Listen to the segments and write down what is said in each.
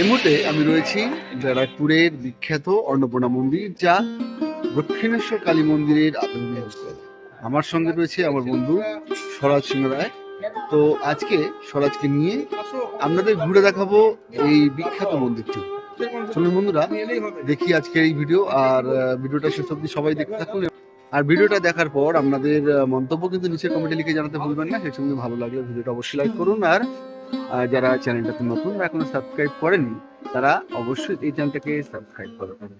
এই মুহূর্তে আমি রয়েছি ব্যারাকপুরের বিখ্যাত অন্নপূর্ণা মন্দির, যা দক্ষিণেশ্বর কালী মন্দিরের আদরণীয় অবস্থান। আমার সঙ্গে রয়েছে আমার বন্ধু স্বরাজ সিংহ রায়। তো আজকে স্বরাজকে নিয়ে আপনাদের ঘুরে দেখাবো এই বিখ্যাত মন্দিরটি। চলুন বন্ধুরা, দেখি আজকের এই ভিডিও, আর ভিডিওটা শেষ অবধি সবাই দেখতে থাকুন। আর ভিডিওটা দেখার পর আপনাদের মন্তব্য কিন্তু নিচে কমেন্টে লিখে জানাতে ভুলবেন না। সেই সঙ্গে ভালো লাগলে ভিডিওটা অবশ্যই লাইক করুন। আর যারা চ্যানেলটাতে নতুন বা এখনো সাবস্ক্রাইব করেননি, তারা অবশ্যই এই চ্যানেলটাকে সাবস্ক্রাইব করবেন।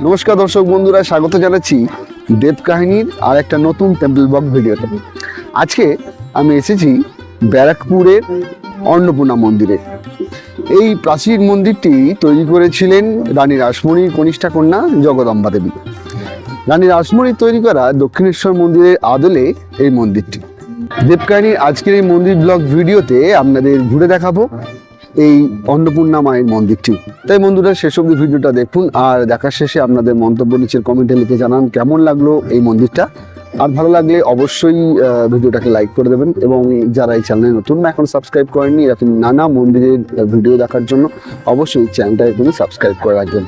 নমস্কার দর্শক বন্ধুরা, স্বাগত জানাচ্ছি দেব কাহিনীর আর একটা নতুন টেম্পল ব্লগ ভিডিওতে। আজকে আমি এসেছি ব্যারাকপুরের অন্নপূর্ণা মন্দিরে। এই প্রাচীন মন্দিরটি তৈরি করেছিলেন রানী রাসমণির কনিষ্ঠা কন্যা জগদম্বা দেবী। রানী রাসমণির তৈরি করা দক্ষিণেশ্বর মন্দিরের আদলে এই মন্দিরটি। দেবকাহিনীর আজকের এই মন্দির ব্লগ ভিডিওতে আপনাদের ঘুরে দেখাবো এই অন্নপূর্ণা মায়ের মন্দিরটি। তাই বন্ধুরা, শেষ অবধি ভিডিওটা দেখুন, আর দেখার শেষে আপনাদের মন্তব্য নিচের কমেন্টে লিখে জানান কেমন লাগলো এই মন্দিরটা। আর ভালো লাগলে অবশ্যই ভিডিওটাকে লাইক করে দেবেন, এবং যারা এই চ্যানেলে নতুন বা এখন সাবস্ক্রাইব করেননি এরকম নানা মন্দিরের ভিডিও দেখার জন্য অবশ্যই চ্যানেলটাকে তুমি সাবস্ক্রাইব করে রাখবেন।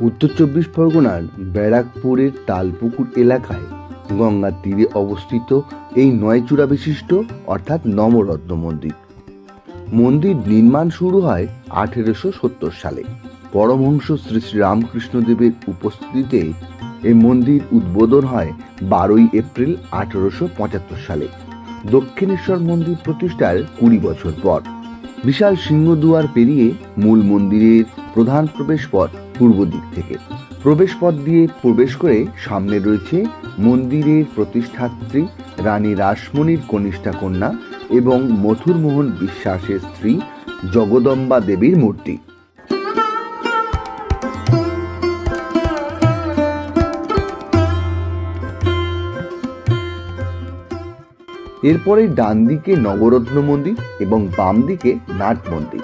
উত্তর 24 পরগনার ব্যারাকপুরের তালপুকুর এলাকায় গঙ্গার তীরে অবস্থিত এই 9 চূড়া বিশিষ্ট অর্থাৎ নবরত্ন মন্দির। মন্দির নির্মাণ শুরু হয় 1870 সালে। পরমহংস শ্রী শ্রী রামকৃষ্ণদেবের উপস্থিতিতে এই মন্দির উদ্বোধন হয় 12 এপ্রিল 1875 সালে। দক্ষিণেশ্বর মন্দির প্রতিষ্ঠার 20 বছর পর বিশাল সিংহদুয়ার পেরিয়ে মূল মন্দিরের প্রধান প্রবেশপথ পূর্ব দিক থেকে। প্রবেশপথ দিয়ে প্রবেশ করে সামনে রয়েছে মন্দিরের প্রতিষ্ঠাত্রী রানী রাসমণির কনিষ্ঠা কন্যা এবং মথুরমোহন বিশ্বাসের স্ত্রী জগদম্বা দেবীর মূর্তি। এরপরে ডান দিকে নবরত্ন মন্দির এবং বাম দিকে নাট মন্দির।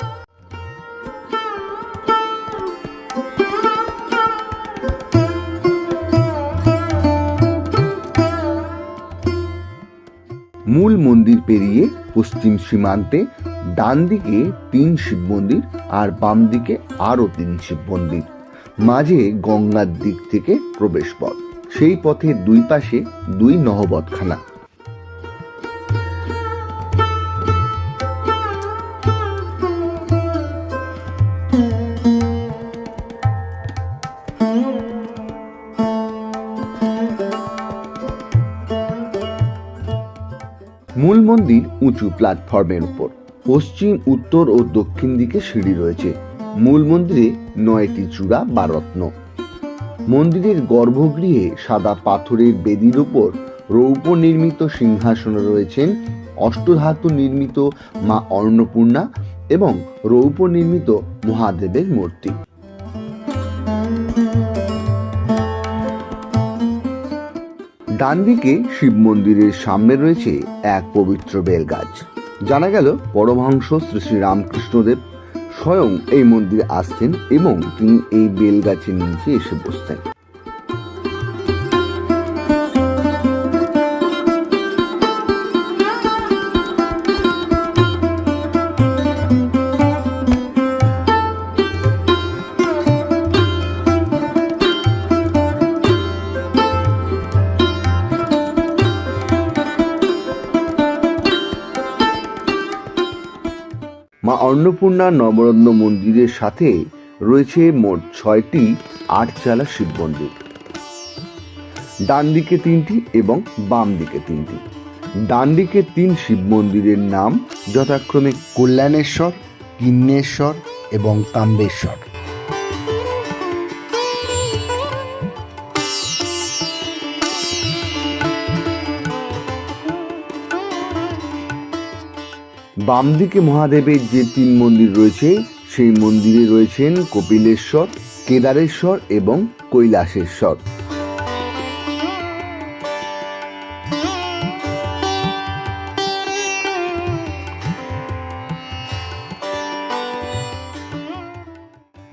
মূল মন্দির পেরিয়ে পশ্চিম সীমান্তে ডান দিকে 3 শিব মন্দির আর বাম দিকে আরো 3 শিব মন্দির। মাঝে গঙ্গার দিক থেকে প্রবেশ পথ। সেই পথের 2 পাশে 2 নহবতখানা। মূল মন্দির উঁচু প্ল্যাটফর্মের উপর। পশ্চিম, উত্তর ও দক্ষিণ দিকে সিঁড়ি রয়েছে। মূল মন্দিরে 9টি চূড়া বা রত্ন। মন্দিরের গর্ভগৃহে সাদা পাথরের বেদির উপর রৌপ্য নির্মিত সিংহাসনে রয়েছেন অষ্টধাতু নির্মিত মা অন্নপূর্ণা এবং রৌপ্য নির্মিত মহাদেবের মূর্তি। ডান দিকে শিব মন্দিরের সামনে রয়েছে এক পবিত্র বেল গাছ। জানা গেল পরমহংস শ্রী শ্রী রামকৃষ্ণদেব স্বয়ং এই মন্দিরে আসতেন এবং তিনি এই বেল গাছের নিচে এসে বসতেন। মা অন্নপূর্ণা নবরত্ন মন্দিরের সাথে রয়েছে মোট 6টি 8 চালা শিব মন্দির। ডান দিকে 3টি এবং বাম দিকে 3টি। ডান দিকে 3 শিব মন্দিরের নাম যথাক্রমে কল্যাণেশ্বর, কিন্নেশ্বর এবং কাম্বেশ্বর। বাম দিকে মহাদেবের যে 3 মন্দির রয়েছে সেই মন্দিরে রয়েছেন কপিলেশ্বর, কেদারেশ্বর এবং কৈলাসেশ্বর।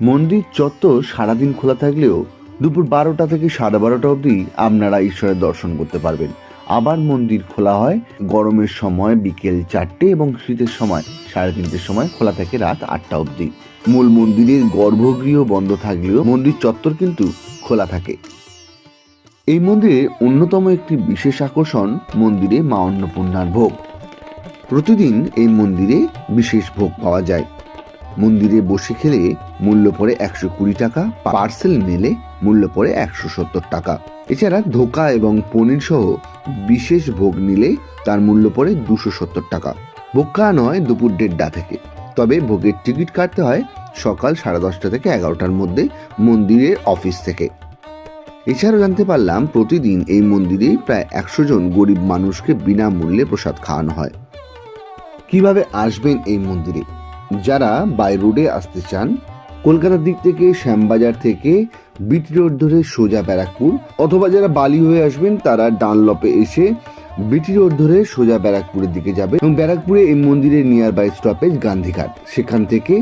মন্দির চত্বর সারাদিন খোলা থাকলেও দুপুর 12টা থেকে 12:30 অবধি আপনারা ঈশ্বরের দর্শন করতে পারবেন। আবার মন্দির খোলা হয় গরমের সময় বিকেল 4টে এবং শীতের সময় 3:30টার সময় খোলা থাকে রাত 8টা অবধি। মূল মন্দিরের গর্ভগৃহ বন্ধ থাকলেও মন্দির চত্বর কিন্তু খোলা থাকে। এই মন্দিরের অন্যতম একটি বিশেষ আকর্ষণ মন্দিরে মা অন্নপূর্ণার ভোগ। প্রতিদিন এই মন্দিরে বিশেষ ভোগ পাওয়া যায়। মন্দিরে বসে খেলে মূল্য পড়ে 120 টাকা, পার্সেল নিলে মূল্য পড়ে 170 টাকা। এছাড়া ধোকা এবং পনির সহ বিশেষ ভোগ নিলে তার মূল্য পড়ে 270 টাকা। ভোগ খাওয়ানো হয় দুপুর 1:30টা থেকে, তবে ভোগের টিকিট কাটতে হয় সকাল 10:30 থেকে 11টার মধ্যে মন্দিরের অফিস থেকে। এছাড়াও জানতে পারলাম প্রতিদিন এই মন্দিরে প্রায় 100 জন গরিব মানুষকে বিনামূল্যে প্রসাদ খাওয়ানো হয়। কিভাবে আসবেন এই মন্দিরে? যারা বাই রোডে আসতে চান, কলকাতার দিক থেকে শ্যামবাজার থেকে বিটি রোড ধরে সোজা ব্যারাকপুর, অথবা যারা বালি হয়ে আসবেন তারা ডানলপে এসে বিটি রোড ধরে সোজা ব্যারাকপুরের দিকে যাবে এবং ব্যারাকপুরে এই মন্দিরের নিয়ার বাই স্টপেজ গান্ধীঘাট, সেখান থেকে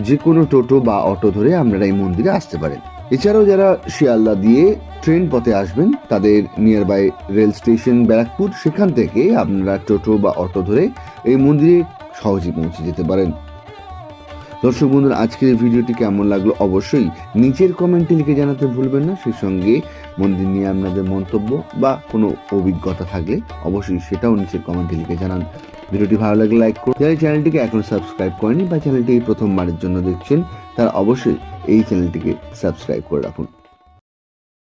যে কোনো টোটো বা অটো ধরে আপনারা এই মন্দিরে আসতে পারেন। এছাড়াও যারা শিয়ালদা দিয়ে ট্রেন পথে আসবেন তাদের near by rail station Barrackpore, সেখান থেকে আপনারা টোটো বা অটো ধরে এই মন্দিরে সহজেই পৌঁছে যেতে পারেন। দর্শক বন্ধুরা, আজকের এই ভিডিওটি কেমন লাগলো অবশ্যই নিচের কমেন্টে লিখে জানাতে ভুলবেন না। সেই সঙ্গে মন্দির নিয়ে আপনাদের মন্তব্য বা কোনো অভিজ্ঞতা থাকলে অবশ্যই সেটাও নিচের কমেন্টে লিখে জানান। ভিডিওটি ভালো লাগলে লাইক করুন। যারা চ্যানেলটিকে এখনো সাবস্ক্রাইব করেনি বা চ্যানেলটি প্রথমবারের জন্য দেখছেন তারা অবশ্যই এই চ্যানেলটিকে সাবস্ক্রাইব করে রাখুন।